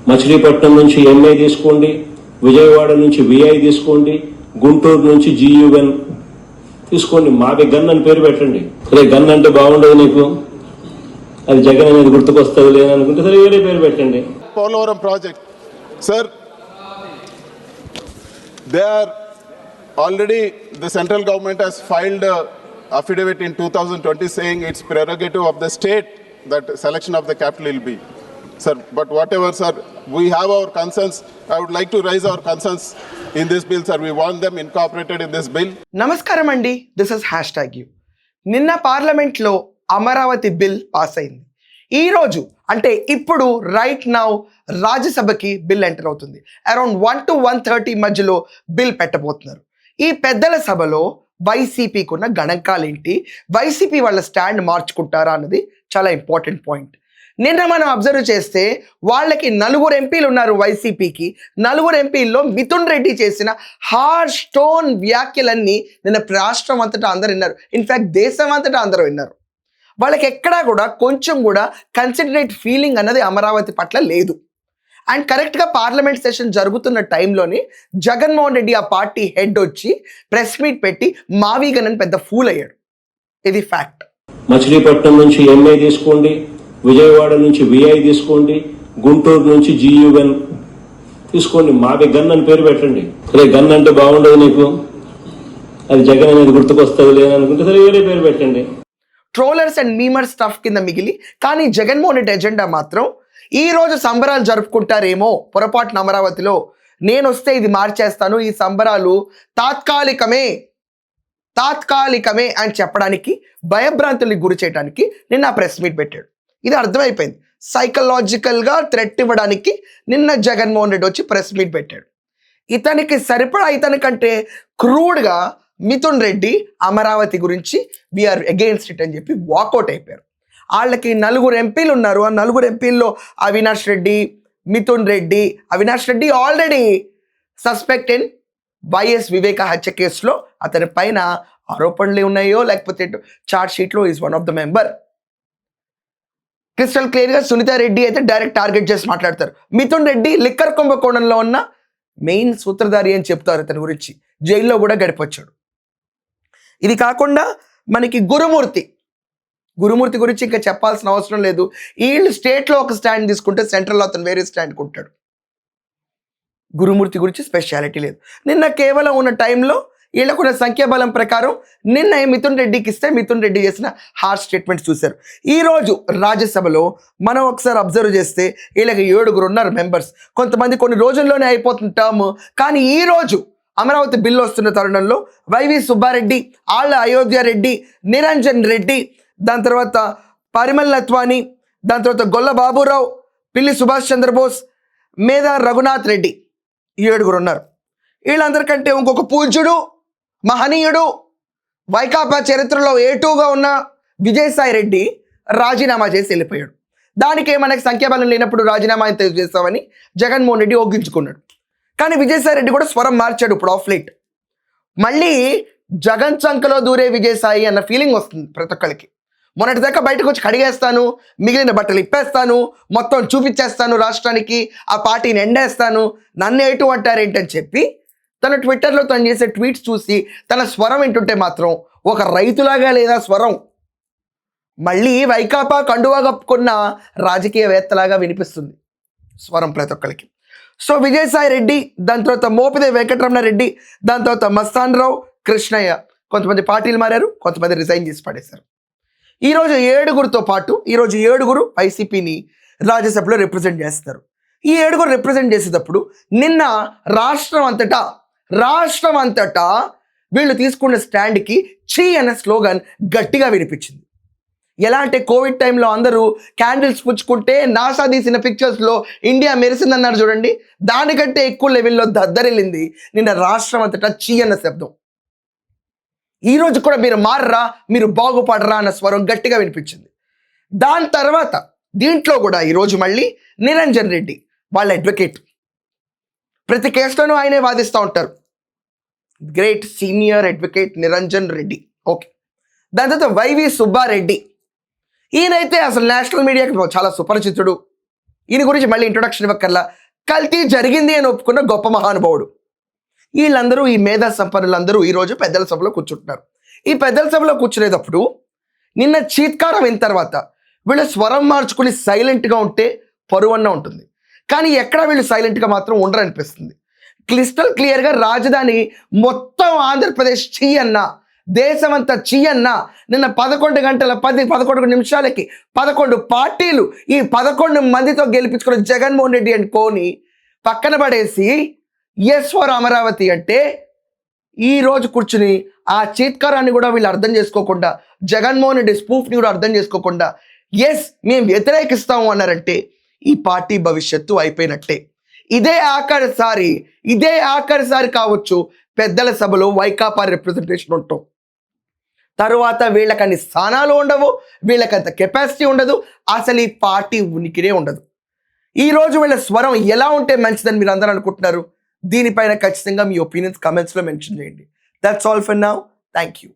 మచిలీపట్నం నుంచి ఎంఏ తీసుకోండి, విజయవాడ నుంచి విఐ తీసుకోండి, గుంటూరు నుంచి జియుఎన్ తీసుకోండి. మావి గన్ అని పేరు పెట్టండి. సరే గన్ అంటే బాగుండదు నీకు, అది జగన్ అనేది గుర్తుకొస్తుంది లేదనుకుంటే సరే వేరే పేరు పెట్టండి. Polavaram project sir, they are already, the central government has filed a affidavit in 2020 saying it's prerogative of the state that selection of the capital will be. Sir, but whatever, sir, we have our concerns. I would like to raise our concerns in this bill, sir. We want them incorporated in this bill. నమస్కారం అండి, this is #you. నిన్న పార్లమెంట్లో Amaravati bill pass అయింది. ఈరోజు అంటే ఇప్పుడు right now రాజ్యసభకి bill enter అవుతుంది. Around 1 to 1:30 మధ్యలో బిల్ పెట్టబోతున్నారు. ఈ పెద్దల సభలో వైసీపీకి ఉన్న గణాంకాలేంటి, వైసీపీ వాళ్ళ స్టాండ్ మార్చుకుంటారా అన్నది చాలా ఇంపార్టెంట్ పాయింట్. నిన్న మనం అబ్జర్వ్ చేస్తే వాళ్ళకి 4 ఎంపీలు ఉన్నారు వైసీపీకి. 4 ఎంపీల్లో మిథున్ రెడ్డి చేసిన హార్డ్ స్టోన్ వ్యాఖ్యలన్నీ నిన్న రాష్ట్రం అంతటా అందరు విన్నారు. ఇన్ఫ్యాక్ట్ దేశం అంతటా అందరూ విన్నారు. వాళ్ళకి ఎక్కడా కూడా కొంచెం కూడా కన్సిడరేట్ ఫీలింగ్ అన్నది అమరావతి పట్ల లేదు. అండ్ కరెక్ట్గా పార్లమెంట్ సెషన్ జరుగుతున్న టైంలోనే జగన్మోహన్ రెడ్డి ఆ పార్టీ హెడ్ వచ్చి ప్రెస్ మీట్ పెట్టి మావీగన్ అని పెద్ద ఫూల్ అయ్యాడు. ఇది ఫ్యాక్ట్. మచిలీపట్నం నుంచి ఎంఏ తీసుకోండి, విజయవాడ నుంచి విఐ తీసుకోండి, గుంటూరు నుంచి జియుఎన్ తీసుకోండి. మావి గన్ అని పేరు పెట్టండి. సరే గన్ అంటే బాగుండదు నీకు, అది జగన్ అనేది గుర్తుకొస్తుంది లేదనుకుంటే సరే వేరే పేరు పెట్టండి. ట్రోలర్స్ అండ్ మీమర్ స్టఫ్ కింద మిగిలి, కానీ జగన్మోహన్ రెడ్డి ఎజెండా మాత్రం ఈ రోజు సంబరాలు జరుపుకుంటారేమో పొరపాటున అమరావతిలో, నేను వస్తే ఇది మార్చేస్తాను, ఈ సంబరాలు తాత్కాలికమే అని చెప్పడానికి, భయభ్రాంతులకు గురి చేయడానికి నిన్న ప్రెస్ మీట్ పెట్టాడు. ఇది అర్థమైపోయింది. సైకలాజికల్గా థ్రెట్ ఇవ్వడానికి నిన్న జగన్మోహన్ రెడ్డి వచ్చి ప్రెస్ మీట్ పెట్టాడు. ఇతనికి సరిపడా, ఇతనికంటే క్రూడ్గా మిథున్ రెడ్డి అమరావతి గురించి వీఆర్ అగెయిన్స్ట్ ఇట్ అని చెప్పి వాకౌట్ అయిపోయారు. వాళ్ళకి 4 ఎంపీలు ఉన్నారు. ఆ 4 ఎంపీల్లో Avinash Reddy, Mithun Reddy. Avinash Reddy already suspect in YS Viveka హత్య కేసులో అతని పైన ఆరోపణలు ఉన్నాయో లేకపోతే చార్జ్ షీట్లో is one of the member. Crystal క్లియర్గా సునీత రెడ్డి అయితే డైరెక్ట్ టార్గెట్ చేసి మాట్లాడతారు. మిథున్ రెడ్డి లిక్కర్ కుంభకోణంలో ఉన్న మెయిన్ సూత్రధారి అని చెప్తారు. అతని గురించి జైల్లో కూడా గడిపొచ్చాడు. ఇది కాకుండా మనకి గురుమూర్తి గురించి ఇంకా చెప్పాల్సిన అవసరం లేదు. వీళ్ళు స్టేట్లో ఒక స్టాండ్ తీసుకుంటే సెంట్రల్లో అతను వేరే స్టాండ్కి ఉంటాడు. గురుమూర్తి గురించి స్పెషాలిటీ లేదు. నిన్న కేవలం ఉన్న టైంలో వీళ్ళకున్న సంఖ్యాబలం ప్రకారం నిన్న మిథున్ రెడ్డికి ఇస్తే మిథున్ రెడ్డి చేసిన హార్డ్ స్టేట్మెంట్స్ చూశారు. ఈరోజు రాజ్యసభలో మనం ఒకసారి అబ్జర్వ్ చేస్తే వీళ్ళకి 7 ఉన్నారు మెంబర్స్. కొంతమంది కొన్ని రోజుల్లోనే అయిపోతున్న టర్మ్, కానీ ఈరోజు అమరావతి బిల్లు వస్తున్న తరుణంలో వైవి సుబ్బారెడ్డి, ఆళ్ళ అయోధ్య రెడ్డి, నిరంజన్ రెడ్డి, దాని తర్వాత పరిమల్ నత్వాని, దాని తర్వాత గొల్ల బాబురావు, పిల్లి సుభాష్ చంద్రబోస్, మేధా రఘునాథ్ రెడ్డి, 7 ఉన్నారు. వీళ్ళందరికంటే ఇంకొక పూజ్యుడు, మహనీయుడు, వైకాపా చరిత్రలో A2గా ఉన్న విజయసాయి రెడ్డి రాజీనామా చేసి వెళ్ళిపోయాడు. దానికే మనకి సంఖ్యాబలం లేనప్పుడు రాజీనామా ఎంత చేస్తామని జగన్మోహన్ రెడ్డి ఒగ్గించుకున్నాడు. కానీ విజయసాయి రెడ్డి కూడా స్వరం మార్చాడు. ఇప్పుడు ఆఫ్ లేట్ మళ్ళీ జగన్ చంకలో దూరే విజయసాయి అన్న ఫీలింగ్ వస్తుంది ప్రతి ఒక్కరికి. మొన్నటిదాకా బయటకు వచ్చి కడిగేస్తాను, మిగిలిన బట్టలు ఇప్పేస్తాను, మొత్తం చూపించేస్తాను రాష్ట్రానికి, ఆ పార్టీని ఎండేస్తాను, నన్ను ఎటు అంటారేంటని చెప్పి తన ట్విట్టర్లో తను చేసే ట్వీట్స్ చూసి తన స్వరం వింటుంటే మాత్రం ఒక రైతులాగా లేదా స్వరం మళ్ళీ వైకాపా కండువా కప్పుకున్న రాజకీయవేత్తలాగా వినిపిస్తుంది స్వరం ప్రతి ఒక్కరికి. సో విజయసాయి రెడ్డి, దాని తర్వాత మోపిదే వెంకటరమణ రెడ్డి, దాని తర్వాత మస్తాన్ రావు, కృష్ణయ్య, కొంతమంది పార్టీలు మారారు, కొంతమంది రిజైన్ చేసి పడేశారు. ఈరోజు 7 పాటు ఈరోజు 7 వైసీపీని రాజ్యసభలో రిప్రజెంట్ చేస్తారు. ఈ 7 రిప్రజెంట్ చేసేటప్పుడు నిన్న రాష్ట్రం అంతటా వీళ్ళు తీసుకున్న స్టాండ్కి ఛీ అనే స్లోగన్ గట్టిగా వినిపించింది. ఎలా అంటే కోవిడ్ టైంలో అందరూ క్యాండిల్స్ పుచ్చుకుంటే నాసా తీసిన పిక్చర్స్లో ఇండియా మెరిసిందన్నారు చూడండి, దానికంటే ఎక్కువ లెవెల్లో దద్దరిల్లింది నిన్న రాష్ట్రం అంతటా చీ అన్న శబ్దం. ఈరోజు కూడా మీరు మారరా, మీరు బాగుపడరా అన్న స్వరం గట్టిగా వినిపించింది. దాని తర్వాత దీంట్లో కూడా ఈరోజు మళ్ళీ నిరంజన్ రెడ్డి వాళ్ళ అడ్వకేట్, ప్రతి కేసులోనూ ఆయనే వాదిస్తూ ఉంటారు. Great senior advocate Niranjan Reddy. Okay, దాని తర్వాత వైవి సుబ్బారెడ్డి, ఈయనైతే అసలు నేషనల్ మీడియాకి చాలా సుపరిచితుడు. ఈయన గురించి మళ్ళీ ఇంట్రొడక్షన్ ఇవ్వక్కర్లా. కల్తీ జరిగింది అని ఒప్పుకున్న గొప్ప మహానుభావుడు. వీళ్ళందరూ, ఈ మేధా సంపన్నులందరూ ఈరోజు పెద్దల సభలో కూర్చుంటున్నారు. ఈ పెద్దల సభలో కూర్చునేటప్పుడు నిన్న చీత్కారం అయిన తర్వాత వీళ్ళు స్వరం మార్చుకుని సైలెంట్గా ఉంటే పరువన్న ఉంటుంది. కానీ ఎక్కడ వీళ్ళు సైలెంట్గా మాత్రం ఉండరనిపిస్తుంది. క్లిస్టల్ క్లియర్గా రాజధాని మొత్తం ఆంధ్రప్రదేశ్ చీ అన్నా, దేశమంతా చీ అన్నా, నిన్న 11 గంటల 11 నిమిషాలకి 11 పార్టీలు ఈ 11 మందితో గెలిపించుకున్న జగన్మోహన్ రెడ్డి అండ్ కోని పక్కన పడేసి ఎస్ ఫర్ అమరావతి అంటే, ఈ రోజు కూర్చుని ఆ చీత్కారాన్ని కూడా వీళ్ళు అర్థం చేసుకోకుండా, జగన్మోహన్ రెడ్డి స్పూఫ్ని కూడా అర్థం చేసుకోకుండా ఎస్ మేము వ్యతిరేకిస్తాము అన్నారంటే ఈ పార్టీ భవిష్యత్తు అయిపోయినట్టే. ఇదే ఆఖరిసారి కావచ్చు పెద్దల సభలో వైకాపా రిప్రజెంటేషన్ ఉంటాం. తరువాత వీళ్ళకి అన్ని స్థానాలు ఉండవు, వీళ్ళకంత కెపాసిటీ ఉండదు, అసలు ఈ పార్టీ ఉనికినే ఉండదు. ఈరోజు వీళ్ళ స్వరం ఎలా ఉంటే మంచిదని మీరు అందరూ అనుకుంటున్నారు? దీనిపైన ఖచ్చితంగా మీ ఒపీనియన్స్ కమెంట్స్లో మెన్షన్ చేయండి. That's all for now. Thank you.